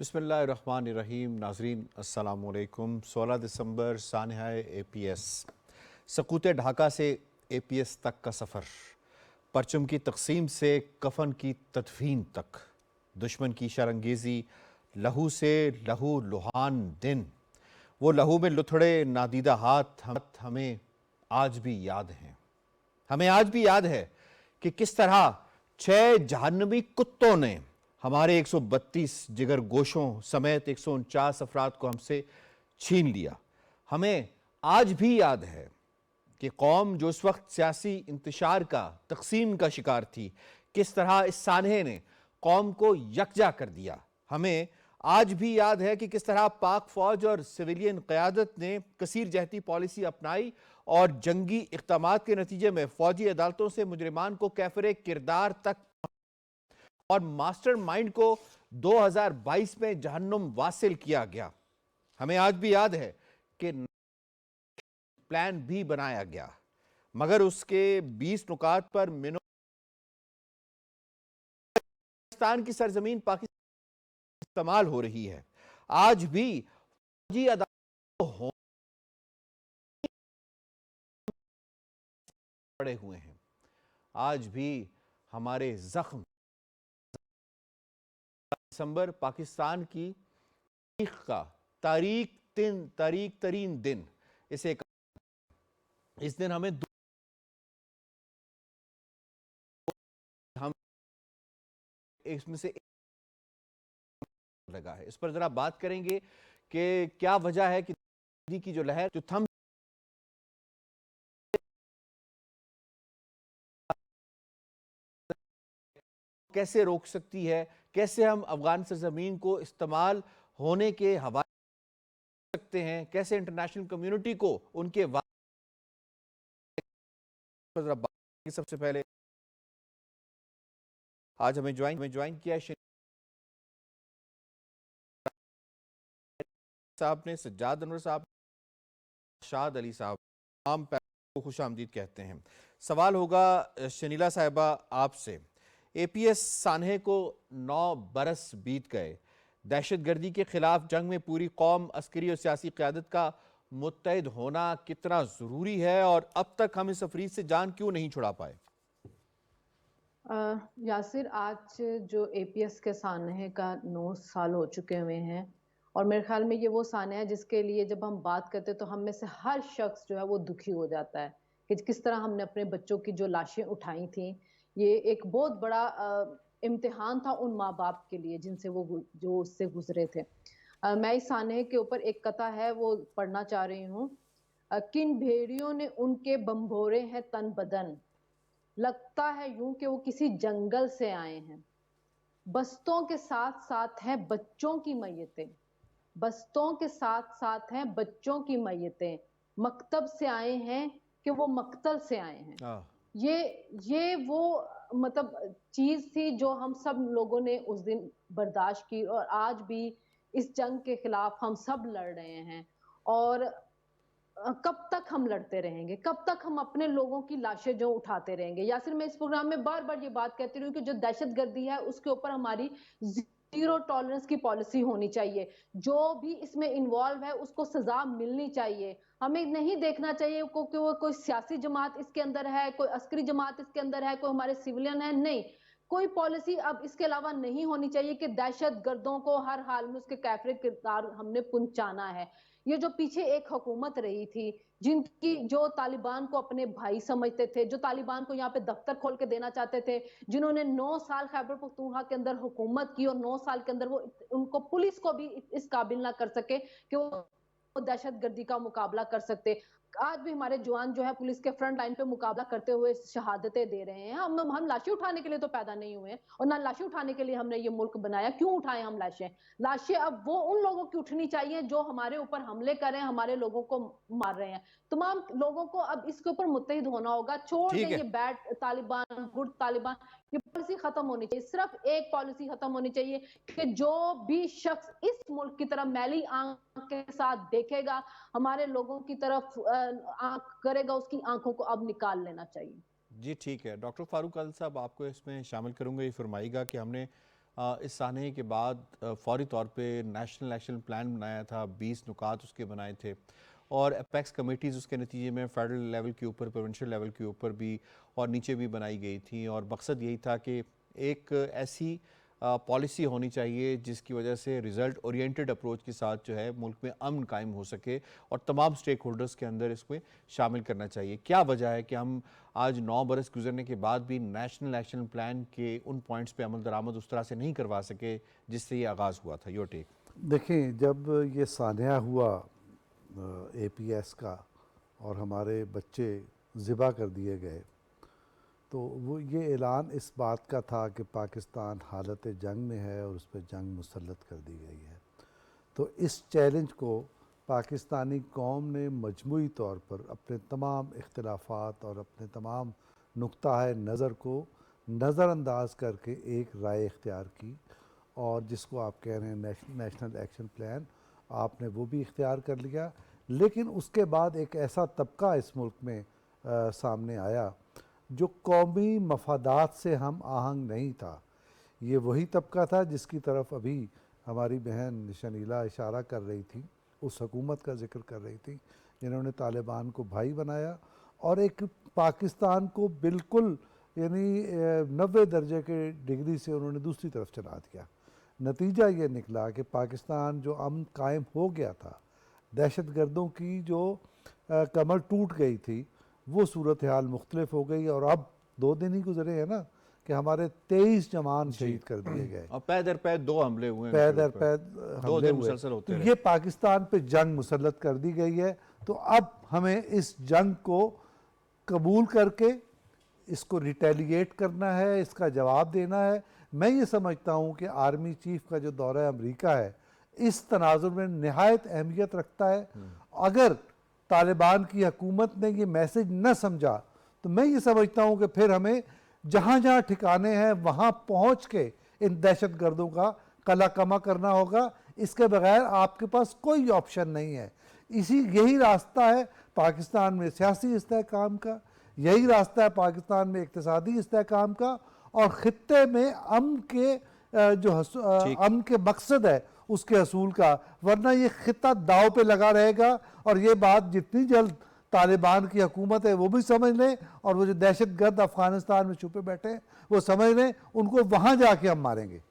बिस्मिल्लाहिर्रहमानिर्रहीम। नाजरीन अस्सलाम वालेकुम। 16 दिसंबर सानहाए APS, सकूत ढाका से APS तक का सफ़र, परचम की तकसीम से कफन की तदफीन तक, दुश्मन की शरंगेज़ी, लहू से लहू लुहान दिन, वो लहू में लुथड़े नादीदा हाथ हमें आज भी याद हैं। हमें आज भी याद है कि किस तरह 6 जहन्नमी कुत्तों ने हमारे 132 जिगर गोशों समेत 149 अफराद को हमसे छीन लिया। हमें आज भी याद है कि कौम जो उस वक्त सियासी इंतशार का, तकसीम का शिकार थी, किस तरह इस सानहे ने कौम को यकजा कर दिया। हमें आज भी याद है कि किस तरह पाक फौज और सिविलियन क़यादत ने कसीर जहती पॉलिसी अपनाई और जंगी इक़दामात के नतीजे में फौजी अदालतों से मुजरिमान को कैफरे किरदार तक और मास्टर माइंड को 2022 में जहन्नुम वासिल किया गया। हमें आज भी याद है कि प्लान भी बनाया गया, मगर उसके 20 नुकात पर पाकिस्तान की सरजमीन पाकिस्तान इस्तेमाल हो रही है। आज भी फौजी अदालतों पड़े हुए हैं। आज भी हमारे जख्म दिसंबर पाकिस्तान की तारीख का तारीख तरीन दिन, इसे इस दिन हमें हम इसमें से लगा है। इस पर जरा बात करेंगे कि क्या वजह है कि की जो लहर जो थम कैसे रोक सकती है, कैसे हम अफगान सरजमीन को इस्तेमाल होने के हवाले सकते हैं, कैसे इंटरनेशनल कम्युनिटी को उनके सबसे पहले आज हमें ज्वाइन किया साहब ने, सज्जाद अनवर साहब, शाद अली साहब, आम को खुश आमदीद कहते हैं। सवाल होगा शनीला साहिबा आपसे। APS सानहे को 9 बरस बीत गए। दहशतगर्दी के खिलाफ जंग में पूरी कौम, अस्करी और सियासी क़यादत का मुत्तहिद होना कितना ज़रूरी है और अब तक हम इस अफरीद से जान क्यों नहीं छुड़ा पाए? यासिर, आज जो APS के सानहे का 9 साल हो चुके हुए हैं और मेरे ख्याल में ये वो सानहा है जिसके लिए जब हम बात करते हैं तो हम में से हर शख्स जो है वो दुखी हो जाता है कि किस तरह हमने अपने बच्चों की जो लाशें उठाई थी। ये एक बहुत बड़ा इम्तिहान था उन माँ बाप के लिए जिनसे वो जो उससे गुजरे थे। मैं इस सानहे के ऊपर एक कथा है वो पढ़ना चाह रही हूँ। किन भेड़ियों ने उनके बम्भोरे हैं तन बदन, लगता है यूं कि वो किसी जंगल से आए हैं। बस्तों के साथ साथ हैं बच्चों की मैयतें, बस्तों के साथ साथ हैं बच्चों की मैयतें, मकतब से आए हैं कि वो मकतल से आए हैं। ये वो मतलब चीज थी जो हम सब लोगों ने उस दिन बर्दाश्त की और आज भी इस जंग के खिलाफ हम सब लड़ रहे हैं। और कब तक हम लड़ते रहेंगे, कब तक हम अपने लोगों की लाशें जो उठाते रहेंगे। यासिर, मैं इस प्रोग्राम में बार बार ये बात कहती रही हूँ कि जो दहशतगर्दी है उसके ऊपर हमारी जीरो टॉलरेंस की पॉलिसी होनी चाहिए। जो भी इसमें इन्वॉल्व है उसको सजा मिलनी चाहिए। हमें नहीं देखना चाहिए कि वो कोई सियासी जमात इसके अंदर है, कोई अस्करी जमात इसके अंदर है, कोई हमारे सिविलियन है। नहीं, कोई पॉलिसी अब इसके अलावा नहीं होनी चाहिए कि दहशत गर्दों को हर हाल में उसके कैफरे किरदार हमने पहुंचाना है। ये जो पीछे एक हुकूमत रही थी जिनकी जो तालिबान को अपने भाई समझते थे, जो तालिबान को यहाँ पे दफ्तर खोल के देना चाहते थे, जिन्होंने 9 साल खैबर पख्तूनख्वा के अंदर हुकूमत की और 9 साल के अंदर वो उनको पुलिस को भी इस काबिल ना कर सके कि वो दहशतगर्दी का मुकाबला कर सकते। आज भी हमारे जवान जो है पुलिस के फ्रंट लाइन पे मुकाबला करते हुए शहादतें दे रहे हैं। हम लाशें उठाने के लिए तो पैदा नहीं हुए और ना लाशें उठाने के लिए हमने ये मुल्क बनाया। क्यों उठाएं हम लाशें? लाशें अब वो उन लोगों की उठनी चाहिए जो हमारे ऊपर हमले कर रहे हैं, हमारे लोगों को मार रहे हैं। तमाम लोगों को अब इसके ऊपर मुत्तहिद होना होगा। छोड़ दें ये बैड तालिबान, गुड तालिबान, ये पॉलिसी खत्म होनी चाहिए। सिर्फ एक पॉलिसी खत्म होनी चाहिए कि जो भी शख्स इस मुल्क की तरफ मैली आंख के साथ देखेगा, हमारे लोगों की तरफ आंख करेगा, उसकी आंखों को अब निकाल लेना चाहिए। जी ठीक है। डॉक्टर फारूक अल साहब, आपको इसमें शामिल करूंगा। ये फरमाइएगा कि हमने इस सानहे के बाद फौरी तौर पे नेशनल एक्शन प्लान बनाया था, 20 नुकात उसके बनाए थे और अपेक्स कमेटीज़ उसके नतीजे में फेडरल लेवल के ऊपर, प्रोविंशियल लेवल के ऊपर भी और नीचे भी बनाई गई थी और मकसद यही था कि एक ऐसी पॉलिसी होनी चाहिए जिसकी वजह से रिज़ल्ट ओरिएंटेड अप्रोच के साथ जो है मुल्क में अमन कायम हो सके और तमाम स्टेक होल्डर्स के अंदर इसमें शामिल करना चाहिए। क्या वजह है कि हम आज 9 बरस गुजरने के बाद भी नेशनल एक्शन प्लान के उन पॉइंट्स पे अमल दरामद उस तरह से नहीं करवा सके जिससे ये आगाज़ हुआ था? Your take. देखें, जब ये सान्या हुआ APS का और हमारे बच्चे ज़िबा कर दिए गए, तो वो ये ऐलान इस बात का था कि पाकिस्तान हालत जंग में है और उस पर जंग मुसल्लत कर दी गई है। तो इस चैलेंज को पाकिस्तानी कौम ने मजमूई तौर पर अपने तमाम इख्तिलाफ़ात और अपने तमाम नुक्ता नज़र को नज़रअंदाज करके एक राय इख्तियार की और जिसको आप कह रहे हैं नेशनल एक्शन प्लान, आपने वो भी इख्तियार कर लिया। लेकिन उसके बाद एक ऐसा तबका इस मुल्क में सामने आया जो कौमी मफादात से हम आहंग नहीं था। ये वही तबका था जिसकी तरफ अभी हमारी बहन शनीला इशारा कर रही थी, उस हुकूमत का जिक्र कर रही थी जिन्होंने तालिबान को भाई बनाया और एक पाकिस्तान को बिल्कुल यानी 90 दर्जे के डिग्री से उन्होंने दूसरी तरफ चला दिया। नतीजा ये निकला कि पाकिस्तान जो अमन कायम हो गया था, दहशत गर्दों की जो कमर टूट गई थी, वो सूरत हाल मुख्तलिफ हो गई और अब 2 दिन ही गुजरे हैं ना कि हमारे 23 जवान शहीद कर दिए गए और पै दर पै 2 हमले हुए, पै दर पै 2 दिन मुसलसल होते तो रहे। ये पाकिस्तान पे जंग मुसल्लत कर दी गई है। तो अब हमें इस जंग को कबूल करके इसको रिटेलिएट करना है, इसका जवाब देना है। मैं ये समझता हूँ कि आर्मी चीफ का जो दौरा अमेरिका है इस तनाजुर में नहायत अहमियत रखता है। अगर तालिबान की हुकूमत ने ये मैसेज न समझा तो मैं ये समझता हूँ कि फिर हमें जहाँ जहाँ ठिकाने हैं वहाँ पहुँच के इन दहशत गर्दों का कला कमा करना होगा। इसके बगैर आपके पास कोई ऑप्शन नहीं है। यही रास्ता है पाकिस्तान में सियासी इस्तेहकाम का, यही रास्ता है पाकिस्तान में इक्तिसादी इस्तेहकाम का और ख़ित्ते में अमन के अमन के मकसद है उसके असूल का। वरना ये खित्ता दाव पे लगा रहेगा और ये बात जितनी जल्द तालिबान की हुकूमत है वो भी समझ लें और वो जो दहशत गर्द अफगानिस्तान में छुपे बैठे हैं वो समझ लें, उनको वहाँ जाके हम मारेंगे।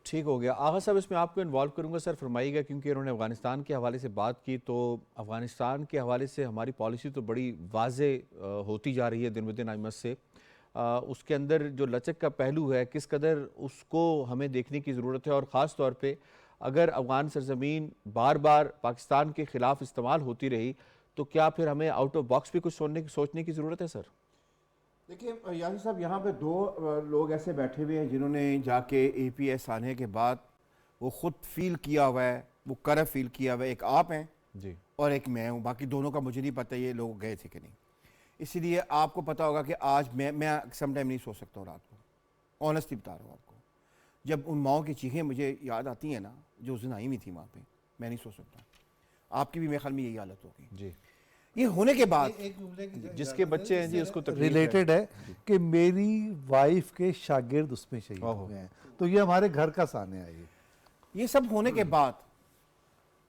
ठीक हो गया। आगा साहब, इसमें आपको इन्वॉल्व करूंगा सर, फरमाइएगा, क्योंकि उन्होंने अफ़गानिस्तान के हवाले से बात की तो अफ़गानिस्तान के हवाले से हमारी पॉलिसी तो बड़ी वाज़े होती जा रही है दिन ब दिन आई मस्ट से। उसके अंदर जो लचक का पहलू है किस कदर उसको हमें देखने की ज़रूरत है और ख़ास तौर पे अगर अफ़गान सरज़मीन बार बार पाकिस्तान के ख़िलाफ़ इस्तेमाल होती रही तो क्या फिर हमें आउट ऑफ बॉक्स भी कुछ सोचने की ज़रूरत है सर? देखिए यासिर साहब, यहाँ पे 2 लोग ऐसे बैठे हुए हैं जिन्होंने जाके APS आने के बाद वो ख़ुद फील किया हुआ है, वो करब फील किया हुआ है। एक आप हैं जी और एक मैं हूँ, बाकी दोनों का मुझे नहीं पता ये लोग गए थे कि नहीं। इसीलिए आपको पता होगा कि आज मैं सम टाइम नहीं सो सकता हूँ रात को, ऑनेस्टली बता रहा हूँ आपको। जब उन माओं की चीखें मुझे याद आती हैं ना जो उस दिन आई हुई थी वहाँ पे, मैं नहीं सो सकता। आपकी भी मेरे ख्याल में यही हालत होगी। जी, ये होने के बाद जिसके बच्चे हैं जी उसको तकलीफ रिलेटेड है कि मेरी वाइफ के शागिर्द उसमें शहीद हो गए हैं, तो ये हमारे घर का सान्या है। ये सब होने के बाद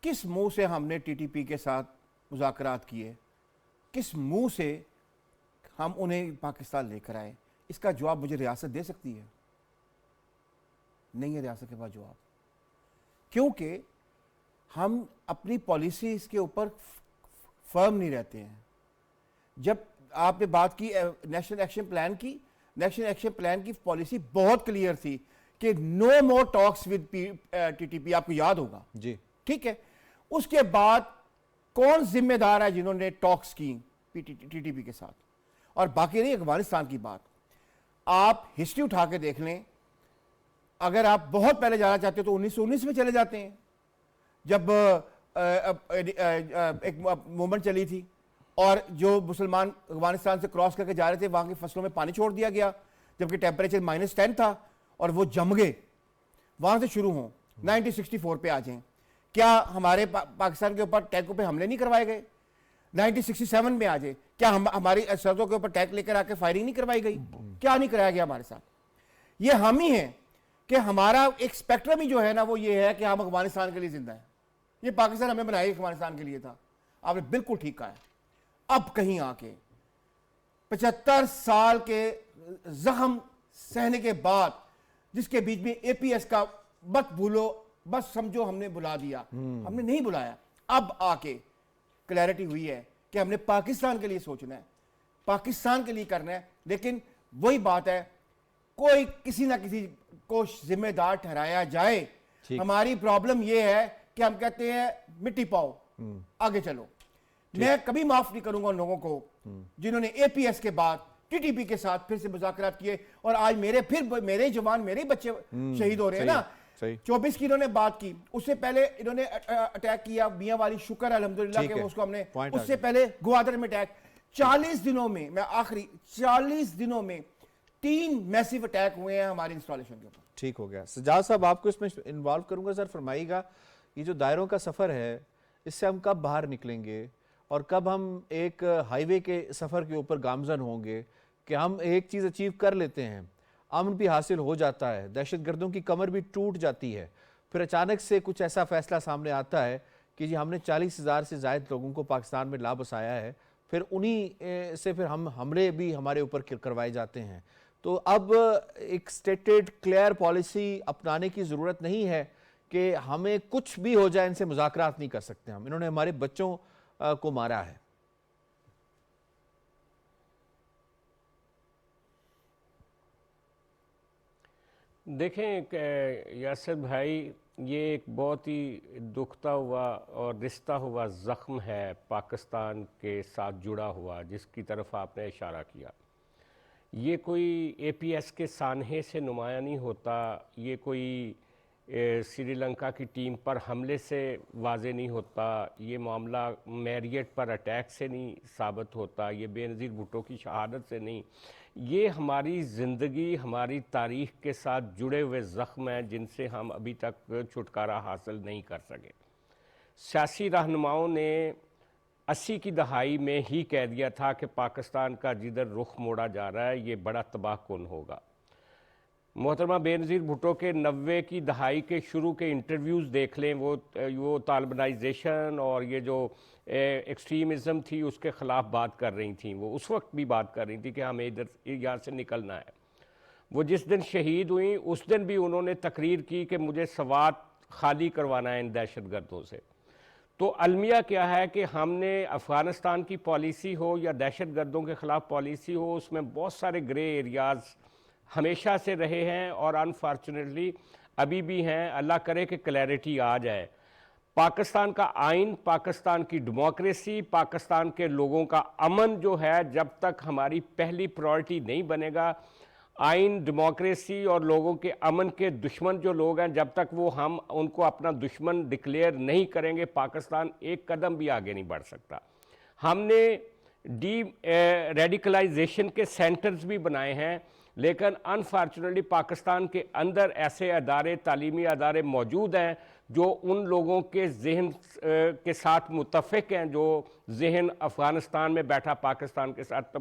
किस मुंह से हमने TTP के साथ मुज़ाकरात किए, किस मुंह से हम उन्हें पाकिस्तान लेकर आए? इसका जवाब मुझे रियासत दे सकती है? नहीं है रियासत के पास जवाब, क्योंकि हम अपनी पॉलिसी इसके ऊपर फर्म नहीं रहते हैं। जब आपने बात की नेशनल एक्शन प्लान की, नेशनल एक्शन प्लान की पॉलिसी बहुत क्लियर थी कि no more talks with TTP, आपको याद होगा जी, ठीक है। उसके बाद कौन जिम्मेदार है जिन्होंने टॉक्स की TTP के साथ? और बाकी नहीं, अफगानिस्तान की बात आप हिस्ट्री उठा के देख लें। अगर आप बहुत पहले जाना चाहते हो तो 1919 में चले जाते हैं, जब एक मूवमेंट चली थी और जो मुसलमान अफगानिस्तान से क्रॉस करके जा रहे थे वहां की फसलों में पानी छोड़ दिया गया, जबकि टेम्परेचर -10 था और वो जम गए। वहां से शुरू हों, 1964 पे आ जाएं, क्या हमारे पाकिस्तान के ऊपर टैंकों पे हमले नहीं करवाए गए? 1967 में आ जाए, क्या हमारी सरहदों के ऊपर टैंक लेकर आके फायरिंग नहीं करवाई गई? क्या नहीं कराया गया हमारे साथ? ये हम ही हैं कि हमारा एक स्पेक्ट्रम ही जो है ना वो ये है कि हम अफगानिस्तान के लिए जिंदा हैं। ये पाकिस्तान हमें बनाया अफगानिस्तान के लिए था। आपने बिल्कुल ठीक कहा है। अब कहीं आके 75 साल के जख्म सहने के बाद, जिसके बीच में एपीएस का मत भूलो बस समझो हमने बुला दिया, हमने नहीं बुलाया। अब आके क्लैरिटी हुई है कि हमने पाकिस्तान के लिए सोचना है, पाकिस्तान के लिए करना है। लेकिन वही बात है, कोई किसी ना किसी को जिम्मेदार ठहराया जाए। हमारी प्रॉब्लम यह है कि हम कहते हैं मिट्टी पाओ, आगे चलो। मैं कभी माफ नहीं करूंगा उन लोगों को जिन्होंने एपीएस के बाद टीटीपी के साथ फिर से मुज़ाकरात किए, और आज मेरे जवान, मेरे बच्चे शहीद हो रहे हैं ना। 24 की इन्होंने बात की, उससे पहले इन्होंने अटैक किया मियां वाली, शुक्र अल्हम्दुलिल्लाह के उसको हमने, उससे पहले ग्वादर में अटैक। 40 दिनों में, मैं आखिरी 40 दिनों में 3 मैसिव अटैक हुए हैं हमारी इंस्टॉलेशन के ऊपर। ठीक हो गया। सजाद साहब, आपको इसमें इन्वॉल्व करूंगा सर। फरमाइएगा, ये जो दायरों का सफ़र है, इससे हम कब बाहर निकलेंगे और कब हम एक हाईवे के सफ़र के ऊपर गामजन होंगे कि हम एक चीज़ अचीव कर लेते हैं, अमन भी हासिल हो जाता है, दहशतगर्दों की कमर भी टूट जाती है, फिर अचानक से कुछ ऐसा फैसला सामने आता है कि जी हमने 40,000 से ज़ायद लोगों को पाकिस्तान में ला बसाया है, फिर उन्हीं से फिर हम हमले भी हमारे ऊपर करवाए जाते हैं। तो अब एक स्टेटेड क्लियर पॉलिसी अपनाने की ज़रूरत नहीं है कि हमें कुछ भी हो जाए, इनसे मुज़ाकरात नहीं कर सकते हम, इन्होंने हमारे बच्चों को मारा है। देखें यासिर भाई, ये एक बहुत ही दुखता हुआ और रिश्ता हुआ ज़ख्म है पाकिस्तान के साथ जुड़ा हुआ, जिसकी तरफ आपने इशारा किया। ये कोई एपीएस के सानहे से नुमाया नहीं होता, ये कोई श्रीलंका की टीम पर हमले से वाज़े नहीं होता, ये मामला मैरियट पर अटैक से नहीं साबित होता, ये बेनज़ीर भुट्टो की शहादत से नहीं। ये हमारी ज़िंदगी, हमारी तारीख़ के साथ जुड़े हुए ज़ख्म हैं जिनसे हम अभी तक छुटकारा हासिल नहीं कर सके। सियासी रहनुमाओं ने 80 की दहाई में ही कह दिया था कि पाकिस्तान का जिधर रुख मोड़ा जा रहा है ये बड़ा तबाहकुन होगा। मोहतरमा बेनज़ीर भुट्टो के 90 की दहाई के शुरू के इंटरव्यूज़ देख लें, वो तालिबानाइजेशन और ये जो एक्सट्रीमिज़म थी उसके ख़िलाफ़ बात कर रही थी। वो उस वक्त भी बात कर रही थी कि हमें इधर यहाँ से निकलना है। वो जिस दिन शहीद हुई उस दिन भी उन्होंने तकरीर की कि मुझे सवात खाली करवाना है इन दहशतगर्दों से। तो अलमिया क्या है कि हमने अफ़गानिस्तान की पॉलिसी हो या दहशतगर्दों के ख़िलाफ़ पॉलिसी हो, उसमें बहुत सारे ग्रे एरियाज़ हमेशा से रहे हैं और अनफॉर्चुनेटली अभी भी हैं। अल्लाह करे कि क्लैरिटी आ जाए। पाकिस्तान का आइन, पाकिस्तान की डेमोक्रेसी, पाकिस्तान के लोगों का अमन जो है, जब तक हमारी पहली प्रायोरिटी नहीं बनेगा, आइन, डेमोक्रेसी और लोगों के अमन के दुश्मन जो लोग हैं, जब तक वो हम उनको अपना दुश्मन डिक्लेयर नहीं करेंगे, पाकिस्तान एक कदम भी आगे नहीं बढ़ सकता। हमने रेडिकलाइजेशन के सेंटर्स भी बनाए हैं, लेकिन अनफॉर्चुनेटली पाकिस्तान के अंदर ऐसे अदारे, तालीमी अदारे मौजूद हैं जो उन लोगों के जहन के साथ मुतफ़िक हैं, जो जहन अफ़गानिस्तान में बैठा पाकिस्तान के साथ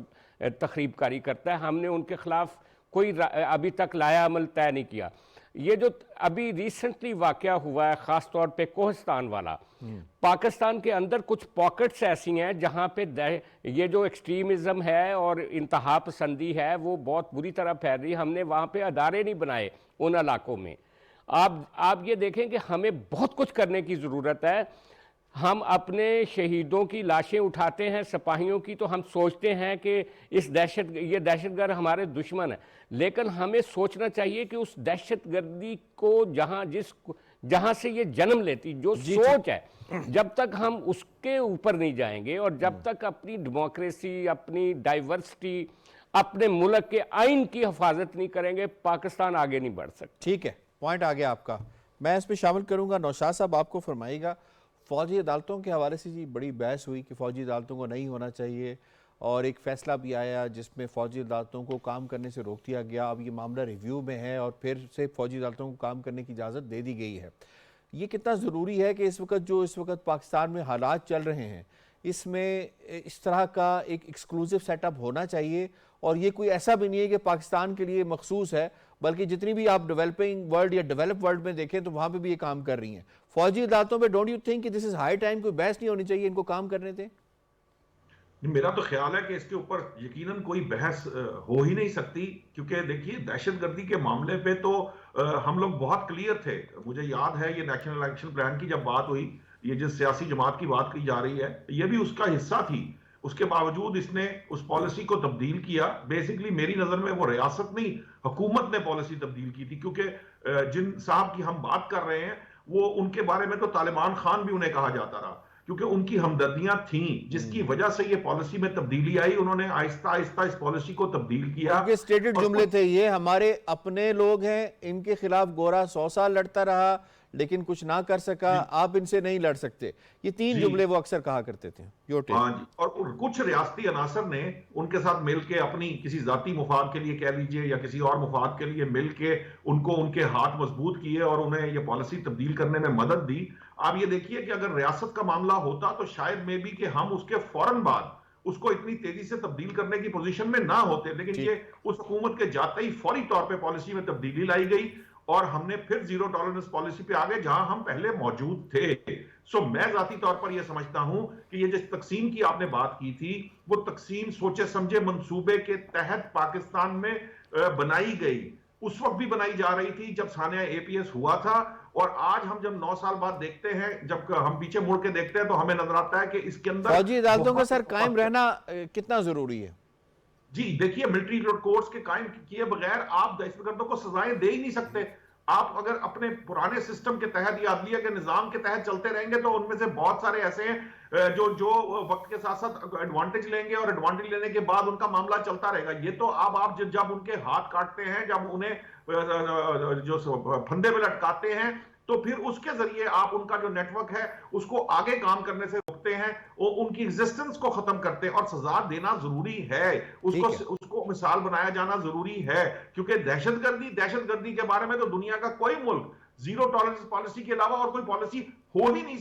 तखरीबकारी करता है। हमने उनके ख़िलाफ़ कोई अभी तक लाया अमल तय नहीं किया। ये जो अभी रिसेंटली वाक़या हुआ है, ख़ास तौर पे कोहिस्तान वाला, पाकिस्तान के अंदर कुछ पॉकेट्स ऐसी हैं जहाँ पे ये जो एक्सट्रीमिज़म है और इंतहा पसंदी है वो बहुत बुरी तरह फैल रही है। हमने वहाँ पे अदारे नहीं बनाए उन इलाकों में। आप ये देखें कि हमें बहुत कुछ करने की ज़रूरत है। हम अपने शहीदों की लाशें उठाते हैं, सिपाहियों की, तो हम सोचते हैं कि ये दहशतगर्द हमारे दुश्मन है, लेकिन हमें सोचना चाहिए कि उस दहशतगर्दी को जहां से ये जन्म लेती जो सोच है, जब तक हम उसके ऊपर नहीं जाएंगे और जब तक अपनी डेमोक्रेसी, अपनी डाइवर्सिटी, अपने मुल्क के आइन की हिफाजत नहीं करेंगे, पाकिस्तान आगे नहीं बढ़ सकता। ठीक है, पॉइंट आ गया आपका। मैं इसमें शामिल करूंगा। नौशाद साहब, आपको फरमाइएगा, फ़ौजी अदालतों के हवाले से जी बड़ी बहस हुई कि फ़ौजी अदालतों को नहीं होना चाहिए, और एक फ़ैसला भी आया जिसमें फ़ौजी अदालतों को काम करने से रोक दिया गया। अब ये मामला रिव्यू में है और फिर से फ़ौजी अदालतों को काम करने की इजाज़त दे दी गई है। ये कितना ज़रूरी है कि इस वक्त पाकिस्तान में हालात चल रहे हैं, इसमें इस तरह का एक एक्सक्लूसिव सेटअप होना चाहिए, और ये कोई ऐसा भी नहीं है कि पाकिस्तान के लिए मखसूस है, बल्कि जितनी भी आप डेवलपिंग वर्ल्ड या डेवलप वर्ल्ड में देखें तो वहाँ पे भी ये काम कर रही हैं फौजी अदालतों पे। डोंट यू थिंक कि दिस इज हाई टाइम, कोई बहस नहीं होनी चाहिए, इनको काम करने दें? मेरा तो ख्याल है कि इसके ऊपर यकीनन कोई बहस हो ही नहीं सकती, क्योंकि देखिए दहशतगर्दी के मामले पे तो हम लोग बहुत क्लियर थे। मुझे याद है ये नेशनल इलेक्शन प्लान की जब बात हुई, ये जिस सियासी जमात की बात की जा रही है ये भी उसका हिस्सा थी। उसके बावजूद इसने उस पॉलिसी को तब्दील किया। बेसिकली मेरी नजर में वो रियासत नहीं, हुकूमत ने पॉलिसी तब्दील की थी, क्योंकि जिन साहब की हम बात कर रहे हैं वो उनके बारे में तो तालिबान खान भी उन्हें कहा जाता रहा, क्योंकि उनकी हमदर्दियां थीं, जिसकी वजह से ये पॉलिसी में तब्दीली आई। उन्होंने आहिस्ता आहिस्ता इस पॉलिसी को तब्दील किया। उनके स्टेटेड जुमले थे, ये हमारे अपने लोग हैं, इनके खिलाफ गोरा 100 साल लड़ता रहा लेकिन कुछ ना कर सका, आप इनसे नहीं लड़ सकते। ये 3 जुमले वो अक्सर कहा करते थे। हाँ जी, और कुछ रियासती अनासर ने उनके साथ मिलके अपनी किसी जाती मुफाद के लिए कह लीजिए या किसी और मुफाद के लिए मिलके उनको उनके हाथ मजबूत किए और उन्हें ये पॉलिसी तब्दील करने में मदद दी। आप ये देखिए कि अगर रियासत का मामला होता तो शायद मे बी कि हम उसके फौरन बाद उसको इतनी तेजी से तब्दील करने की पोजीशन में ना होते, लेकिन ये उस हुकूमत के जाते ही फौरी तौर पे पॉलिसी में तब्दीली लाई गई और हमने फिर जीरो टॉलरेंस पॉलिसी पे आ गए जहां हम पहले मौजूद थे। सो मैं जाती तौर पर यह समझता हूं कि ये जिस तकसीम की आपने बात की थी वो तकसीम सोचे समझे मंसूबे के तहत पाकिस्तान में बनाई गई। उस वक्त भी बनाई जा रही थी जब सानिया एपीएस हुआ था, और आज हम जब 9 साल बाद देखते हैं, जब हम पीछे मुड़ के देखते हैं तो हमें नजर आता है कि इसके अंदर फौजी अदालतों का सर कायम रहना कितना जरूरी है? जी देखिए, मिलिट्री कोर्ट्स के कायम किए बगैर आप दहशतगर्दों को सजाएं दे ही नहीं सकते। आप अगर अपने पुराने सिस्टम के तहत या अदलिया के निजाम के तहत चलते रहेंगे तो उनमें से बहुत सारे ऐसे हैं जो वक्त के साथ साथ एडवांटेज लेंगे और एडवांटेज लेने के बाद उनका मामला चलता रहेगा। ये तो अब आप जब उनके हाथ काटते हैं, जब उन्हें जो फंदे में लटकाते हैं, तो फिर उसके जरिए आप उनका जो नेटवर्क है उसको आगे काम करने से रोकते हैं, वो उनकी एग्जिस्टेंस को खत्म करते हैं। और सजा देना जरूरी है, उसको मिसाल बनाया जाना जरूरी है, क्योंकि दहशतगर्दी के बारे में तो दुनिया का कोई मुल्क जीरो टॉलरेंस पॉलिसी के अलावा और कोई पॉलिसी हो ही नहीं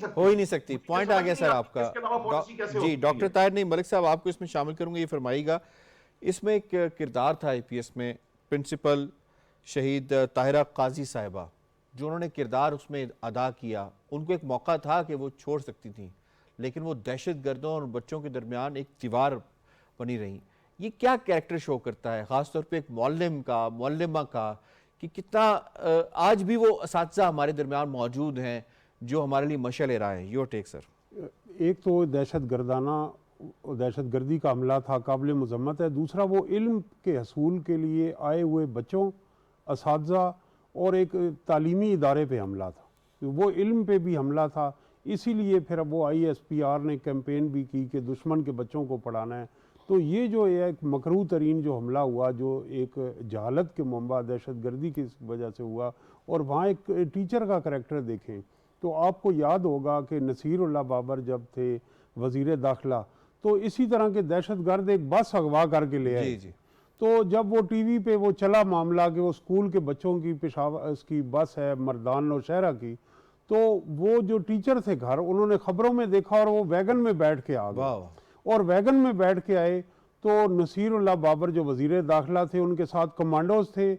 सकती। पॉइंट आ गया सर आपका। इसके अलावा पॉलिसी कैसे जी, डॉक्टर ताहिर नहीं, मलिक साहब आपको इसमें शामिल करूंगा, ये फरमाइएगा। इसमें एक किरदार था आईपीएस में, प्रिंसिपल शहीद ताहिरा काजी साहिबा, जो उन्होंने किरदार उसमें अदा किया। उनको एक मौका था कि वो छोड़ सकती थी, लेकिन वो दहशतगर्दों और बच्चों के दरमियान एक दीवार बनी रही। ये क्या कैरेक्टर शो करता है, ख़ासतौर पे एक मौल्लिम का, मौल्लिमा का, कि कितना आज भी वो असातिज़ा हमारे दरमियान मौजूद हैं जो हमारे लिए मशअल राह है। Your take sir. एक तो दहशतगर्दी का हमला था, काबिल मज़म्मत है। दूसरा वो इल्म के हसूल के लिए आए हुए बच्चों, असातिज़ा और एक तालीमी इदारे पे हमला था, तो वो इल्म पे भी हमला था। इसीलिए फिर अब वो ISPR ने कैंपेन भी की कि दुश्मन के बच्चों को पढ़ाना है। तो ये जो एक मकरूह तरीन जो हमला हुआ, जो एक जहालत के मंबा दहशतगर्दी की वजह से हुआ, और वहाँ एक टीचर का करैक्टर देखें तो आपको याद होगा कि नसीरुल्लाह बाबर जब थे वज़ीर दाखिला, तो इसी तरह के दहशतगर्द एक बस अगवा करके ले आए। तो जब वो टीवी पे वो चला मामला कि वो स्कूल के बच्चों की पेशावर इसकी बस है मर्दान नौशहरा की, तो वो जो टीचर थे घर, उन्होंने खबरों में देखा और वो वैगन में बैठ के आ गए। और वैगन में बैठ के आए तो नसीरुल्लाह बाबर जो वज़ीर दाखिला थे, उनके साथ कमांडोज थे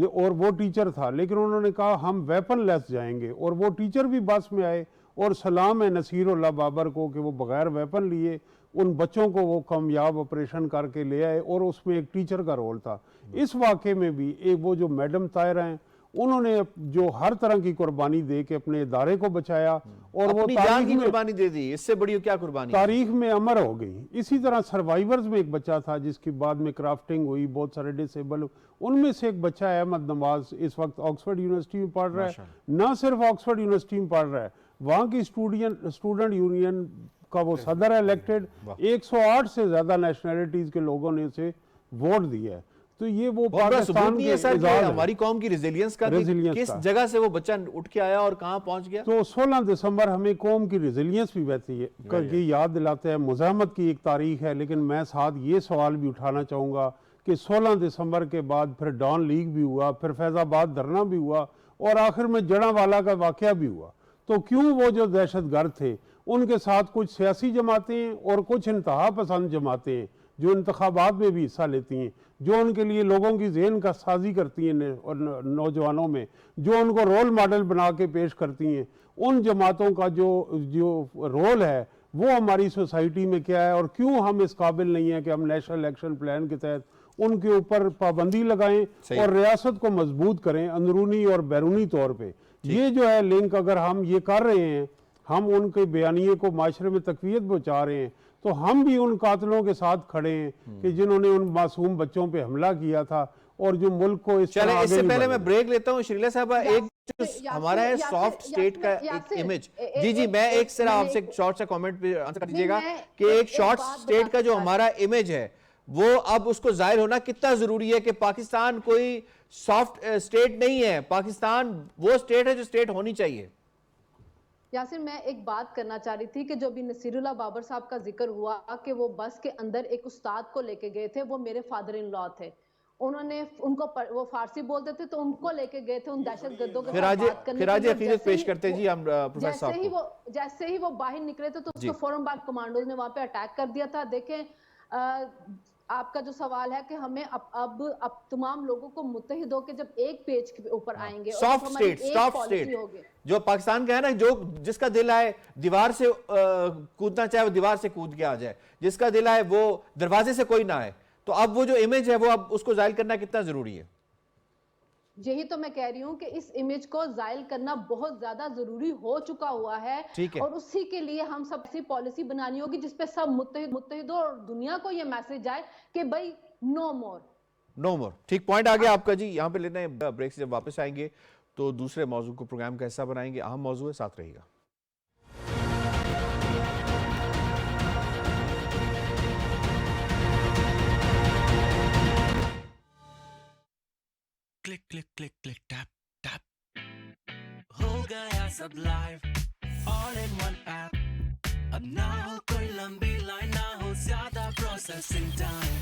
और वो टीचर था, लेकिन उन्होंने कहा हम वेपन लेस जाएंगे। और वो टीचर भी बस में आए, और सलाम है नसीरुल्लाह बाबर को कि वो बगैर वेपन लिए उन बच्चों को वो कामयाब ऑपरेशन करके ले आए, और उसमें एक टीचर का रोल था। इस वाक़े में भी एक वो जो मैडम ताहिरा हैं, उन्होंने जो हर तरह की कुर्बानी दे के अपने इदारे को बचाया, और वो जान की कुर्बानी दे दी, इससे बड़ी क्या कुर्बानी तारीख में अमर हो गई। इसी तरह सर्वाइवर्स में एक बच्चा था जिसकी बाद में क्राफ्टिंग हुई, बहुत सारे डिसेबल, उनमें से एक बच्चा है अहमद नवाज, इस वक्त ऑक्सफोर्ड यूनिवर्सिटी में पढ़ रहा है। न सिर्फ ऑक्सफोर्ड यूनिवर्सिटी में पढ़ रहा है, वहाँ की स्टूडेंट यूनियन का वो सदर है इलेक्टेड। 108 से ज्यादा नेशनैलिटीज के लोगों ने उसे वोट दिया है। तो ये वो पाकिस्तान के हमारी कौम की रेजिलियंस का, किस जगह से वो बच्चा उठ के आया और कहां पहुंच गया। तो 16 दिसंबर हमें कौम की रेजिलियंस भी बहती है करके याद दिलाते हैं। मुज़ाहमत की एक तारीख है, लेकिन मैं साथ ये सवाल भी उठाना चाहूँगा कि 16 दिसंबर के बाद फिर डॉन लीग भी हुआ, फिर फैज़ाबाद धरना भी हुआ, और आखिर में जड़ावाला का वाक़या भी हुआ। तो क्यों वो जो दहशतगर्द थे उनके साथ कुछ सियासी जमातें और कुछ इंतहा पसंद जमातें जो इंतखाबात में भी हिस्सा लेती हैं, जो उनके लिए लोगों की जहन का साजी करती हैं और नौजवानों में, जो उनको रोल मॉडल बना के पेश करती हैं, उन जमातों का जो रोल है वो हमारी सोसाइटी में क्या है और क्यों हम इस काबिल नहीं हैं कि हम नेशनल एक्शन प्लान के तहत उनके ऊपर पाबंदी लगाएं और रियासत को मजबूत करें अंदरूनी और बैरूनी तौर पे। ये जो है लिंक अगर हम ये कर रहे हैं, हम उनके बयानिए को माशरे में तकवीत पहुँचा रहे हैं, तो हम भी उन कातलों के साथ खड़े हैं कि जिन्होंने उन मासूम बच्चों पे हमला किया था और जो मुल्क को इस चले तरह इससे आगे नहीं पहले बढ़ने मैं ब्रेक लेता हूँ। श्रीला साहब, एक जो हमारा है सॉफ्ट स्टेट का एक इमेज, जी मैं एक सिर्फ आपसे एक शॉर्ट सा कमेंट पे आंसर कर दीजिएगा कि एक शॉर्ट स्टेट का जो हमारा इमेज है वो अब उसको जाहिर होना कितना जरूरी है कि पाकिस्तान कोई सॉफ्ट स्टेट नहीं है, पाकिस्तान वो स्टेट है जो स्टेट होनी चाहिए। यासिर, मैं एक बात करना चाह रही थी कि जो भी नसीरुल्लाह बाबर साहब का जिक्र हुआ कि वो बस के अंदर एक उस्ताद को लेके गए थे, वो मेरे फादर इन लॉ थे, उन्होंने उनको वो फारसी बोलते थे तो उनको लेके गए थे उन दहशतगर्दों के साथ बात करने के लिए। अकीदत पेश करते हैं जी हम प्रोफेसर साहब को। जैसे ही वो बाहर निकले थे तो उसको फौरन बाद कमांडोज ने वहां पे अटैक कर दिया था। देखें, आपका जो सवाल है कि हमें अब तमाम लोगों को मुत्तहिद होकर जब एक पेज के ऊपर आएंगे, सॉफ्ट स्टेट जो पाकिस्तान का है ना, जो जिसका दिल आए दीवार से कूदना चाहे वो दीवार से कूद के आ जाए, जिसका दिल आए वो दरवाजे से कोई ना आए, तो अब वो जो इमेज है वो अब उसको जाहिर करना कितना जरूरी है। यही तो मैं कह रही हूँ कि इस इमेज को जायल करना बहुत ज्यादा जरूरी हो चुका हुआ है, और उसी के लिए हम सब ऐसी पॉलिसी बनानी होगी जिसपे सब मुत्तहिद हो और दुनिया को ये मैसेज आए कि भाई नो मोर। ठीक पॉइंट आ गया आपका जी। यहाँ पे लेना है ब्रेक से जब वापस आएंगे तो दूसरे मौजू को प्रोग्राम का हिस्सा बनाएंगे। अहम मौजू है, साथ रहेगा। Click click click click tap tap, हो गया सब live all in one app. अब ना हो कोई लंबी लाइन, ना हो ज्यादा प्रोसेसिंग टाइम,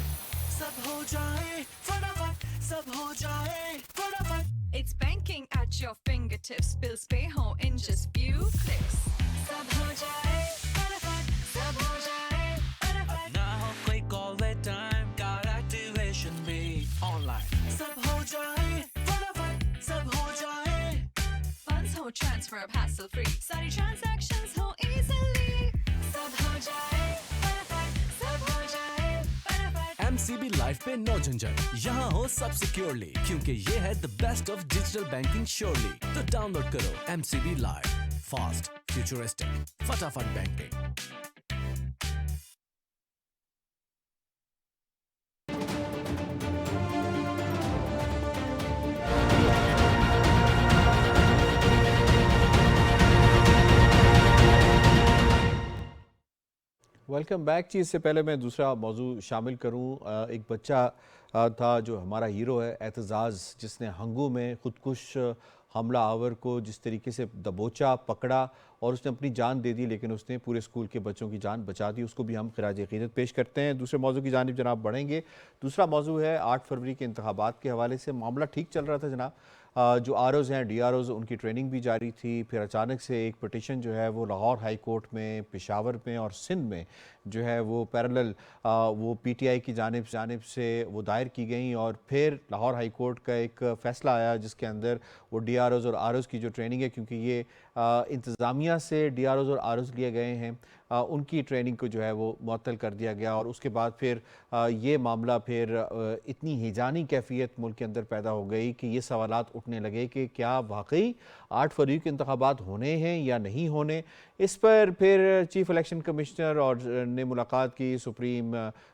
सब हो जाए फटाफट, सब हो जाए फटाफट। It's banking at your fingertips, bills pay home in just few clicks. सब हो जाए फटाफट, सब हो जाए फटाफट। अब ना हो कोई call wait time, got activation भी online। सब हो जाए फटाफट, सब हो जाए। Funds ho transfer hassle free, सारी transactions हो easily। सब हो जाए फटाफट, सब हो जाए फटाफट। MCB लाइफ पे नो झंझट, यहाँ हो सब सिक्योरली, क्योंकि ये है the best of digital banking surely. तो डाउनलोड करो MCB लाइव, फास्ट, फ्यूचरिस्टिक, फटाफट बैंकिंग। वेलकम बैक जी। इससे पहले मैं दूसरा मौजू शामिल करूं, एक बच्चा था जो हमारा हीरो है एतजाज़, जिसने हंगू में खुदकुश हमला आवर को जिस तरीके से दबोचा, पकड़ा और उसने अपनी जान दे दी, लेकिन उसने पूरे स्कूल के बच्चों की जान बचा दी। उसको भी हम खिराज अक़ीदत पेश करते हैं। दूसरे मौजू की जानिब जनाब बढ़ेंगे। दूसरा मौजू है 8 फरवरी के इंतखाबात के हवाले से। मामला ठीक चल रहा था जनाब, जो आरओज़ हैं, DROज़, उनकी ट्रेनिंग भी जारी थी। फिर अचानक से एक पटिशन जो है वो लाहौर हाई कोर्ट में, पेशावर में और सिंध में जो है वो पैरेलल वो PTI की जानिब से वो दायर की गई, और फिर लाहौर हाई कोर्ट का एक फ़ैसला आया जिसके अंदर वो DROज़ और ROज़ की जो ट्रेनिंग है, क्योंकि ये इंतज़ामिया से DROज़ और ROज़ लिए गए हैं, उनकी ट्रेनिंग को जो है वो मुअत्तल कर दिया गया। और उसके बाद फिर ये मामला फिर इतनी हिजानी कैफियत मुल्क के अंदर पैदा हो गई कि ये सवालात उठने लगे कि क्या वाकई 8 फरवरी के इंतखाबात होने हैं या नहीं होने। इस पर फिर चीफ़ इलेक्शन कमिश्नर और ने मुलाकात की सुप्रीम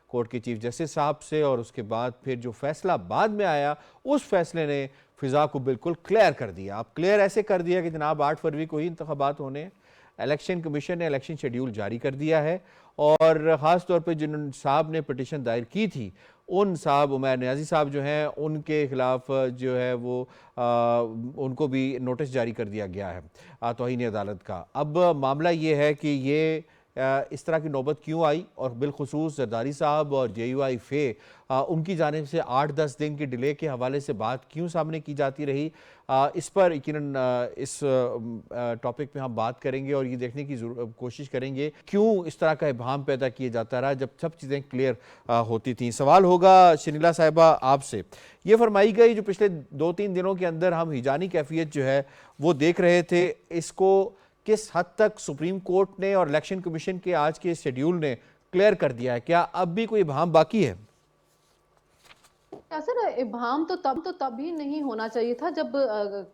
कोर्ट के चीफ जस्टिस साहब से, और उसके बाद फिर जो फैसला बाद में आया उस फैसले ने फ़िज़ा को बिल्कुल क्लियर कर दिया। अब क्लियर ऐसे कर दिया कि जनाब 8 फरवरी को ही इंतखाबात होने हैं। इलेक्शन कमीशन ने इलेक्शन शेड्यूल जारी कर दिया है, और ख़ास तौर पे जिन साहब ने पटिशन दायर की थी, उन साहब उमैर नियाज़ी साहब जो हैं, उनके ख़िलाफ़ जो है वो उनको भी नोटिस जारी कर दिया गया है तौहीन अदालत का। अब मामला ये है कि ये इस तरह की नौबत क्यों आई और बिलखुसूस जरदारी साहब और JUI फे उनकी जानिब से 8-10 दिन के डिले के हवाले से बात क्यों सामने की जाती रही, इस पर यकीनन इस टॉपिक पे हम बात करेंगे और ये देखने की कोशिश करेंगे क्यों इस तरह का इबहम पैदा किया जाता रहा जब सब चीज़ें क्लियर होती थी। सवाल होगा शनीला साहिबा आपसे, ये फरमाई गई जो पिछले 2-3 दिनों के अंदर हम हिजानी कैफियत जो है वो देख रहे थे, इसको किस हद तक सुप्रीम कोर्ट ने और इलेक्शन कमीशन के आज के शेड्यूल ने क्लियर कर दिया है? क्या अब भी कोई इबहम बाकी है? सर, इबहम तो तब ही नहीं होना चाहिए था जब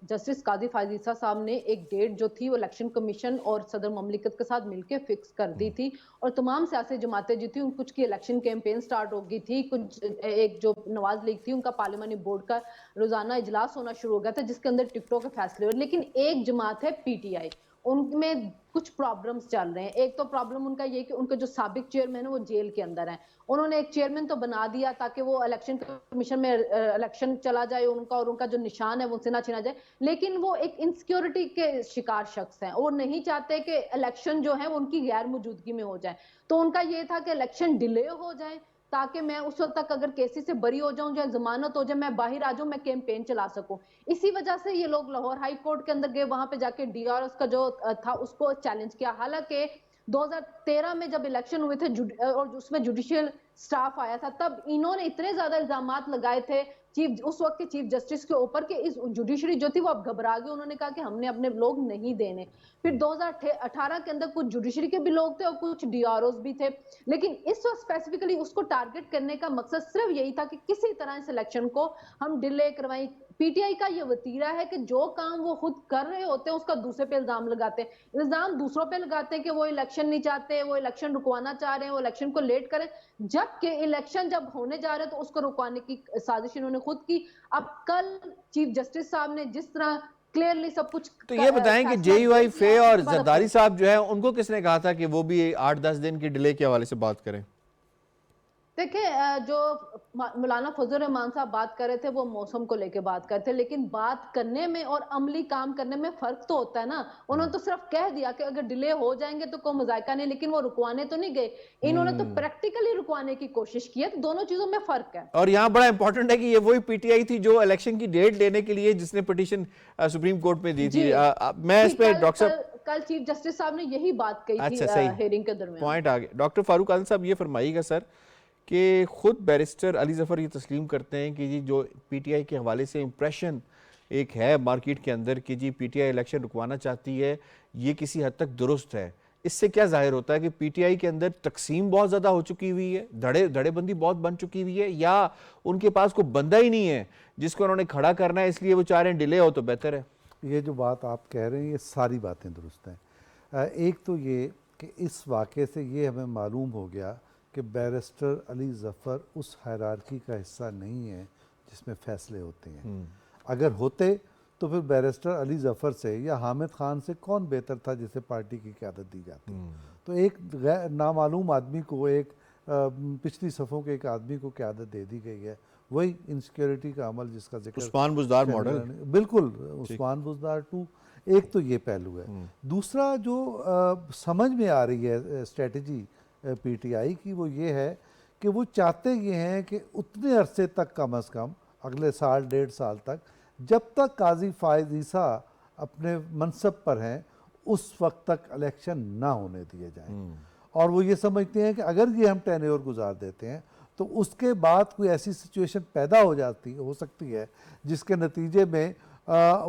जस्टिस काजी फायज ईसा साहब ने एक डेट जो थी वो इलेक्शन कमीशन और सदर ममलिकत के साथ मिलकर फिक्स कर दी थी और तमाम सियासी जमातें जो थी उन कुछ की इलेक्शन कैंपेन स्टार्ट हो गई थी। कुछ एक जो नवाज लीग थी उनका पार्लियामानी बोर्ड का रोजाना इजलास होना शुरू हो गया था जिसके अंदर टिकटों के फैसले हुए, लेकिन एक जमात है PTI, उनमें कुछ प्रॉब्लम्स चल रहे हैं। एक तो प्रॉब्लम उनका ये कि उनके जो साबिक चेयरमैन है वो जेल के अंदर हैं, उन्होंने एक चेयरमैन तो बना दिया ताकि वो इलेक्शन कमीशन में इलेक्शन चला जाए उनका और उनका जो निशान है वो उनसे ना छीना जाए, लेकिन वो एक इनसिक्योरिटी के शिकार शख्स हैं और नहीं चाहते कि इलेक्शन जो है वो उनकी गैर मौजूदगी में हो जाए। तो उनका ये था कि इलेक्शन डिले हो जाए ताकि मैं उस वक्त तक अगर केसेस से बरी हो जाऊं या जमानत हो जाए, मैं बाहर आ जाऊं, मैं कैंपेन चला सकूं। इसी वजह से ये लोग लाहौर हाई कोर्ट के अंदर गए, वहां पे जाके DRS का जो था उसको चैलेंज किया। हालांकि 2013 में जब इलेक्शन हुए थे और उसमें जुडिशियल स्टाफ आया था तब इन्होंने इतने ज्यादा इल्जामात लगाए थे उस वक्त के चीफ जस्टिस के ऊपर कि इस जुडिशरी जो थी वो अब घबरा गई, उन्होंने कहा कि हमने अपने लोग नहीं देने। फिर 2018 के अंदर कुछ जुडिशरी के भी लोग थे और कुछ DROs भी थे, लेकिन इस वक्त स्पेसिफिकली उसको टारगेट करने का मकसद सिर्फ यही था कि किसी तरह इस इलेक्शन को हम डिले करवाएं। PTI का ये वतीरा है कि जो काम वो खुद कर रहे होते हैं उसका दूसरे पे इल्जाम लगाते हैं, इल्जाम दूसरों पे लगाते हैं कि वो इलेक्शन नहीं चाहते, वो इलेक्शन रुकवाना चाह रहे हैं, वो इलेक्शन को लेट करें, जबकि इलेक्शन जब होने जा रहे हैं तो उसको रुकवाने की साजिश इन्होंने खुद की। अब कल चीफ जस्टिस साहब ने जिस तरह क्लियरली सब कुछ तो ये बताएं कि JUI फे और जरदारी साहब जो है उनको किसने कहा था कि वो भी 8-10 दिन की डिले के हवाले से बात करें? देखिए, जो मौलाना फजल रहमान साहब बात कर रहे थे वो मौसम को लेके बात कर रहे थे, लेकिन बात करने में और अमली काम करने में फर्क तो होता है ना। उन्होंने तो सिर्फ कह दिया कि अगर डिले हो जाएंगे तो कोई मजायका नहीं, लेकिन वो रुकवाने तो नहीं गए, इन्होंने तो प्रैक्टिकली रुकवाने की कोशिश की है। तो दोनों चीजों में फर्क है। और यहाँ बड़ा इंपॉर्टेंट है कि ये वही PTI थी जो इलेक्शन की डेट लेने के लिए जिसने पिटीशन सुप्रीम कोर्ट में दी थी। मैं इस पे डॉक्टर साहब कल चीफ जस्टिस साहब ने यही बात कही थी हेयरिंग के दरमियान। पॉइंट आ गया। डॉक्टर फारूक आदिल साहब ये फरमाइएगा सर कि खुद बैरिस्टर अली जफर ये तस्लीम करते हैं कि जी जो PTI के हवाले से इम्प्रेशन एक है मार्केट के अंदर कि जी PTI इलेक्शन रुकवाना चाहती है, ये किसी हद तक दुरुस्त है। इससे क्या जाहिर होता है कि PTI के अंदर तकसीम बहुत ज़्यादा हो चुकी हुई है, धड़ेबंदी बहुत बन चुकी हुई है, या उनके पास कोई बंदा ही नहीं है जिसको उन्होंने खड़ा करना है, इसलिए वो चाह रहे हैं डिले हो तो बेहतर है? ये जो बात आप कह रहे हैं ये सारी बातें दुरुस्त हैं। एक तो ये कि इस वाक़े से ये हमें मालूम हो गया कि बैरिस्टर अली ज़फ़र उस हायरार्की का हिस्सा नहीं है जिसमें फ़ैसले होते हैं। अगर होते तो फिर बैरिस्टर अली ज़फ़र से या हामिद ख़ान से कौन बेहतर था जिसे पार्टी की क़यादत दी जाती। तो एक नामालूम आदमी को, एक पिछली सफ़ों के एक आदमी को क़यादत दे दी गई है। वही इनसिक्योरिटी का अमल जिसका जिक्र उस्मान बुज़दार मॉडल, बिल्कुल उस्मान बुज़दार 2। एक तो ये पहलू है। दूसरा जो समझ में आ रही है स्ट्रेटजी PTI की, वो ये है कि वो चाहते ये हैं कि उतने अरसे तक कम अज़ कम अगले साल 1.5 साल तक जब तक काजी फायज ईसा अपने मनसब पर हैं उस वक्त तक इलेक्शन ना होने दिए जाएं। और वो ये समझते हैं कि अगर ये हम टेन्योर गुजार देते हैं तो उसके बाद कोई ऐसी सिचुएशन पैदा हो सकती है जिसके नतीजे में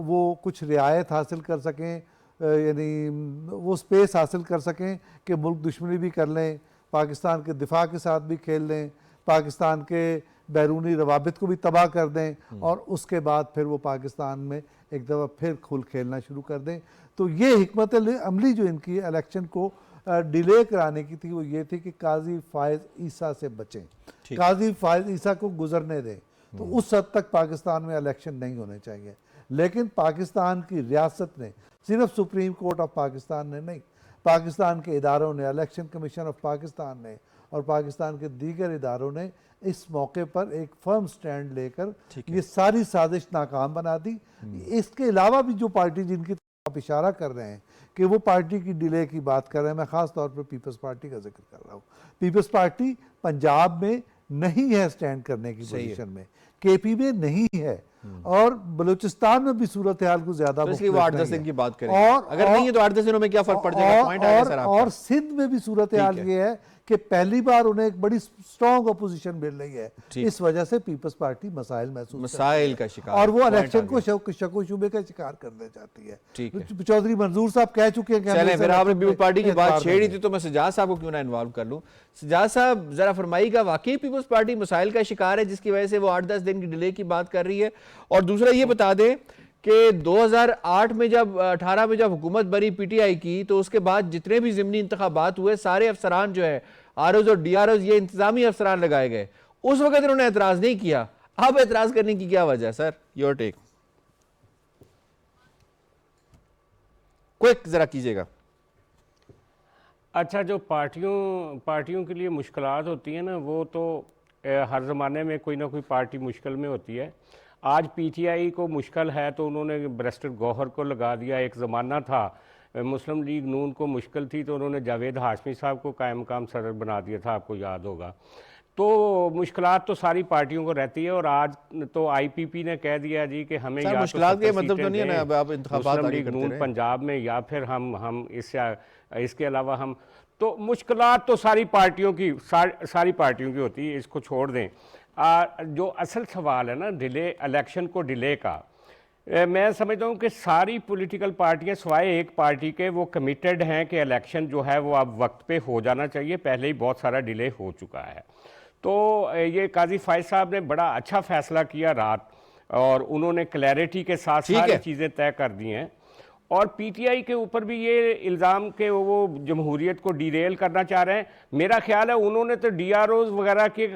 वो कुछ रियायत हासिल कर सकें, यानी वो स्पेस हासिल कर सकें कि मुल्क दुश्मनी भी कर लें, पाकिस्तान के दिफा के साथ भी खेल लें, पाकिस्तान के बैरूनी रवाबित को भी तबाह कर दें और उसके बाद फिर वो पाकिस्तान में एक दफ़ा फिर खुल खेलना शुरू कर दें। तो ये हिकमत अमली जो इनकी इलेक्शन को डिले कराने की थी वो ये थी कि काजी फायज ईसा से बचें, काजी फायज ईसा को गुजरने दें। तो उस हद तक पाकिस्तान में इलेक्शन नहीं होने चाहिए। लेकिन पाकिस्तान की रियासत ने, सिर्फ सुप्रीम कोर्ट ऑफ पाकिस्तान ने नहीं, पाकिस्तान के इदारों ने, इलेक्शन कमीशन ऑफ पाकिस्तान ने और पाकिस्तान के दीगर इदारों ने इस मौके पर एक फर्म स्टैंड लेकर ये सारी साजिश नाकाम बना दी। इसके अलावा भी जो पार्टी जिनकी आप इशारा कर रहे हैं कि वो पार्टी की डिले की बात कर रहे हैं, मैं ख़ास तौर पर पीपल्स पार्टी का जिक्र कर रहा हूँ। पीपल्स पार्टी पंजाब में नहीं है स्टैंड करने की पोजीशन में, केपी में नहीं है, और बलूचिस्तान में भी सूरत हाल को ज्यादा तो इसलिए वो 8-10 दिन की बात करें, और अगर नहीं है तो 8-10 दिनों में क्या फर्क पड़ जाएगा? पॉइंट आ गया सर आपका। और सिंध में भी सूरत हाल ये है कि पहली बार उन्हें एक बड़ी स्ट्रॉन्ग अपोजिशन मिल रही है, इस वजह से पीपल्स पार्टी मसाइल का शिकार, और वो इलेक्शन को शको शुबे का शिकार करना चाहती है। चौधरी मंजूर साहब कह चुके हैं कि चलें, फिर आपने पीपल्स पार्टी की बात छेड़ी थी तो मैं सजाद साहब को क्यों ना इन्वॉल्व कर लूं। सजाद साहब जरा फरमाइएगा, वाकई पीपल्स पार्टी मसाइल का शिकार है जिसकी वजह से वो 8-10 दिन की डिले की बात कर रही है? और दूसरा ये बता दें कि 2008 में जब 18 में जब हुकूमत बनी पीटीआई की, तो उसके बाद जितने भी ज़िमनी इंतखाबात हुए सारे अफसरान जो है आरओज और डीआरओज ये इंतजामी अफसरान लगाए गए, उस वक्त उन्होंने एतराज नहीं किया। अब एतराज करने की क्या वजह है सर? योर टेक, क्विक जरा कीजिएगा। अच्छा, जो पार्टियों के लिए मुश्किलात होती हैं ना, वो तो हर ज़माने में कोई ना कोई पार्टी मुश्किल में होती है। आज पीटीआई को मुश्किल है तो उन्होंने बैरिस्टर गौहर को लगा दिया। एक ज़माना था मुस्लिम लीग नून को मुश्किल थी तो उन्होंने जावेद हाशमी साहब को कायम मकाम सदर बना दिया था, आपको याद होगा। तो मुश्किलात तो सारी पार्टियों को रहती है, और आज तो आईपीपी ने कह दिया जी कि हमें या मुश्किलात के मतलब तो नहीं है ना, अब आप इंतखाबात मुस्लिम लीग नून पंजाब में, या फिर हम इसके अलावा हम, तो मुश्किलात तो सारी पार्टियों की होती है, इसको छोड़ दें। जो असल सवाल है ना डिले, इलेक्शन को डिले का, मैं समझता हूँ कि सारी पॉलिटिकल पार्टियां सिवाय एक पार्टी के वो कमिटेड हैं कि इलेक्शन जो है वो अब वक्त पे हो जाना चाहिए। पहले ही बहुत सारा डिले हो चुका है। तो ये काजी फायद साहब ने बड़ा अच्छा फैसला किया रात, और उन्होंने क्लैरिटी के साथ सारी चीज़ें तय कर दी हैं। और पीटीआई के ऊपर भी ये इल्ज़ाम के वो जमहूरियत को डिरेल करना चाह रहे हैं। मेरा ख्याल है उन्होंने तो डीआरओज़ वगैरह के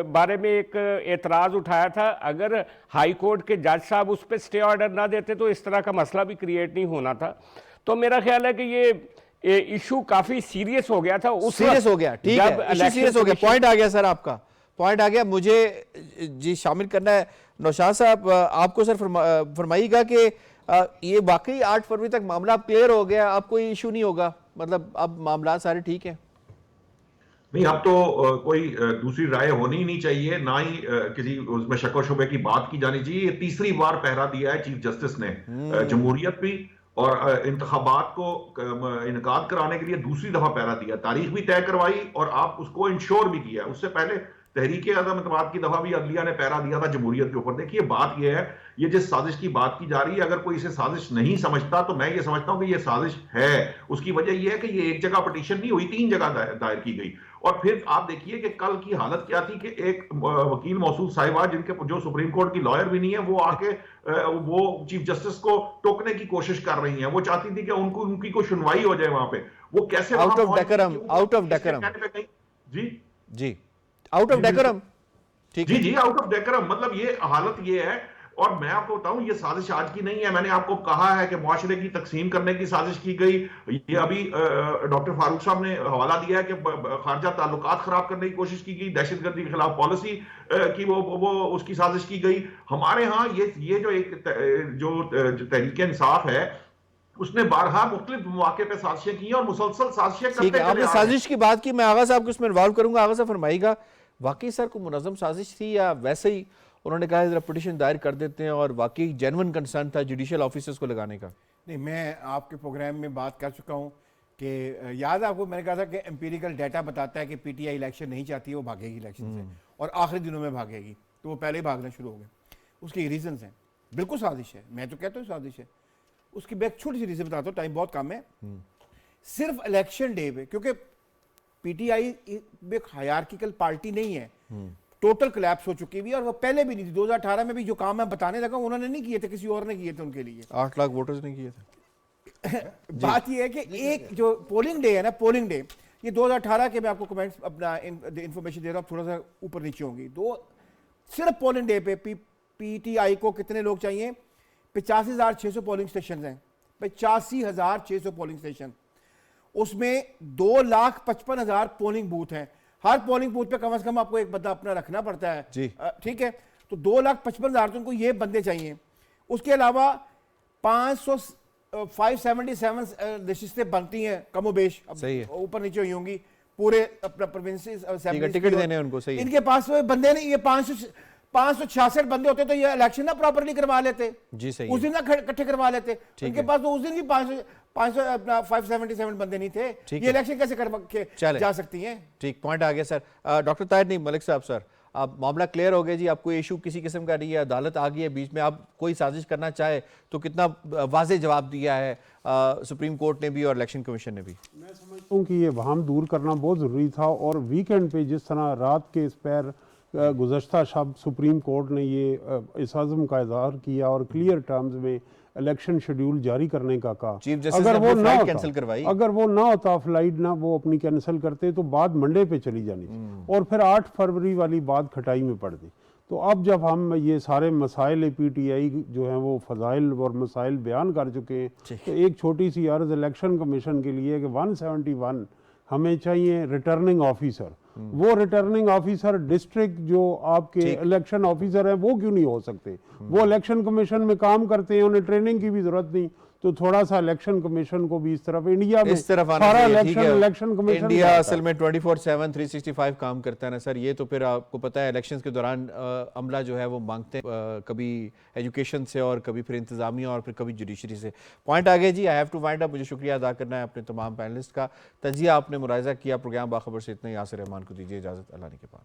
बारे में एक एतराज़ उठाया था। अगर हाई कोर्ट के जज साहब उस पर स्टे ऑर्डर ना देते तो इस तरह का मसला भी क्रिएट नहीं होना था। तो मेरा ख्याल है कि ये इशू काफ़ी सीरियस हो गया था, उस सीरियस हो गया, ठीक है, सीरियस हो गया। पॉइंट आ गया सर, आपका पॉइंट आ गया। मुझे जी शामिल करना है नौशाद साहब, आपको सर फरमाइएगा कि ये वाकई 8 फरवरी तक मामला क्लियर हो गया, अब कोई इशू नहीं होगा, मतलब अब मामला सारे ठीक है? नहीं, अब तो कोई दूसरी राय होनी ही नहीं चाहिए, ना ही किसी उसमें शक व शुबे की बात की जानी चाहिए। ये तीसरी बार पहरा दिया है चीफ जस्टिस ने जमहूरियत भी और इंतखाबात को इनकाद कराने के लिए दूसरी दफा पहरा दिया, तारीख भी तय करवाई और आप उसको इंश्योर भी किया। उससे पहले तहरीक अदम इत्तेमाद की दफा भी अदलिया ने पहरा दिया था जमहूरियत के ऊपर। देखिए बात यह है, ये जिस साजिश की बात की जा रही है, अगर कोई इसे साजिश नहीं समझता तो मैं ये समझता हूं कि ये साजिश है। उसकी वजह यह है कि ये एक जगह पिटीशन नहीं हुई, 3 जगह दायर की गई। और फिर आप देखिए कि कल की हालत क्या थी कि एक वकील मौसूद साहिबा, जिनके जो सुप्रीम कोर्ट की लॉयर भी नहीं है, वो आके वो चीफ जस्टिस को टोकने की कोशिश कर रही हैं। वो चाहती थी कि उनकी कोई सुनवाई हो जाए वहां पे। वो कैसे आउट ऑफ डेकोरम जी आउट ऑफ डेकोरम, ठीक है जी आउट ऑफ डेकोरम, मतलब ये हालत ये है। और मैं आपको बताऊं, ये साजिश आज की नहीं है। मैंने आपको कहा है कि मुआशरे की तकसीम करने की साजिश की गई। ये अभी डॉक्टर फारूक साहब ने हवाला दिया है कि खारजा ताल्लुकात खराब करने की कोशिश की गई, दहशतगर्दी के खिलाफ पॉलिसी की वो उसकी साजिश की गई। हमारे यहाँ ये जो एक जो तहरीक इंसाफ है, उसने बारहा मुख्तलिफ मौके पे साजिशें की और मुसलसल साजिशें करते चले आ रहे हैं। आपने साजिश की बात की, मैं आगा साहब को इसमें इन्वॉल्व करूंगा। आगा साहब फरमाइएगा, वाकई सर को मुनज़्ज़म साजिश थी या वैसे ही उन्होंने कहा जरा पिटीशन दायर कर देते हैं, और वाकई जेन्युइन कंसर्न था जुडिशियल ऑफिसर्स को लगाने का? नहीं, मैं आपके प्रोग्राम में बात कर चुका हूँ कि याद आपको मैंने कहा था कि एम्पिरिकल डाटा बताता है कि पीटीआई इलेक्शन नहीं चाहती है, वो भागेगी इलेक्शन से, और आखिरी दिनों में भागेगी। तो वो पहले ही भागना शुरू हो गए। उसके रीजंस हैं, बिल्कुल साजिश है, मैं तो कहता हूँ साजिश है। उसकी मैं एक छोटी सी रीजन बताता हूँ, टाइम बहुत कम है। सिर्फ इलेक्शन डे पे, क्योंकि पीटीआई एक हायरार्किकल पार्टी नहीं है, टोटल कोलैप्स हो चुकी हुई, और वो पहले भी नहीं थी। 2018 में भी जो काम मैं बताने लगा उन्होंने नहीं किए थे, किसी और ने किए थे उनके लिए। 8 लाख वोटर्स ने किए थे। बात ये है कि एक जो पोलिंग डे है ना, पोलिंग डे, ये 2018 के मैं आपको कमेंट्स अपना इंफॉर्मेशन दे रहा हूँ, थोड़ा सा ऊपर नीचे होंगी। तो सिर्फ पोलिंग डे पे पीटीआई को कितने लोग चाहिए? 85,600 पोलिंग स्टेशन हैं, 85,600 पोलिंग स्टेशन। उसमें 2,55,000 पोलिंग बूथ हैं। हर पोलिंग बूथ पे कम से कम आपको एक बंदा अपना रखना पड़ता है जी, ठीक है। तो 2,55,000 तो उनको ये बंदे चाहिए। उसके अलावा 577 नशिस्तें बनती हैं कमोबेश, अब सही है। ऊपर नीचे हुई होंगी पूरे अपना प्रोविंसेस टिकट देने हैं उनको, सही है। इनके पास वो बंदे नहीं, ये 566 बंदे होते तो ये इलेक्शन ना प्रॉपरली करवा लेते, जी सही उस है। दिन ना इकट्ठे करवा लेते। इनके पास तो उस दिन भी 577 बंदे नहीं थे, ठीक ये है। इलेक्शन कैसे करवा के चले। जा सकती हैं? ठीक, पॉइंट आ गया सर। डॉक्टर ताहिर नहीं, मलिक साहब सर, आप मामला क्लियर हो गया जी, आपको इशू किसी किस्म का नहीं है, अदालत आ गई है बीच में, आप कोई साजिश करना चाहे तो कितना वाज़ेह जवाब दिया है सुप्रीम कोर्ट ने भी और इलेक्शन कमीशन ने भी। मैं समझता हूँ कि ये वहम दूर करना बहुत ज़रूरी था, और वीकेंड पे जिस तरह रात के इस पैर गुज़श्ता शब सुप्रीम कोर्ट ने ये इस अज़्म का इज़हार किया और क्लियर टर्म्स में इलेक्शन शेड्यूल जारी करने का कहा। चीफ जस्टिस अगर ने वो अपनी ना फ्लाइट होता, कैंसिल करवाई। अगर वो ना होता फ्लाइट ना वो अपनी कैंसिल करते तो बात मंडे पे चली जानी थी और फिर 8 फरवरी वाली बात खटाई में पड़ गई। तो अब जब हम ये सारे मसाइल पीटीआई जो हैं वो फ़ज़ाइल और मसाइल बयान कर चुके हैं, तो एक छोटी सी अर्ज़ इलेक्शन कमीशन के लिए कि 171 हमें चाहिए रिटर्निंग ऑफिसर। वो रिटर्निंग ऑफिसर डिस्ट्रिक्ट जो आपके इलेक्शन ऑफिसर हैं वो क्यों नहीं हो सकते? वो इलेक्शन कमीशन में काम करते हैं, उन्हें ट्रेनिंग की भी जरूरत नहीं। तो थोड़ा सा इलेक्शन कमीशन को भी इस तरफ, इंडिया में इस तरफ आना सारा चाहिए, ठीक है। इलेक्शन कमीशन इंडिया असल में 24/7 365 काम करता है ना सर, ये तो फिर आपको पता है इलेक्शंस के दौरान अमला जो है वो मांगते हैं कभी एजुकेशन से और कभी फिर इंतजामिया और फिर कभी जुडिशरी से। पॉइंट आ गया जी, I have to wind up. मुझे शुक्रिया अदा करना है अपने तमाम पैनलिस्ट का, तजिया आपने मुलाहिजा किया। प्रोग्राम बाखबर से इतना ही। यासिर रहमान को दीजिए इजाज़त, अल्लाह ने के पास।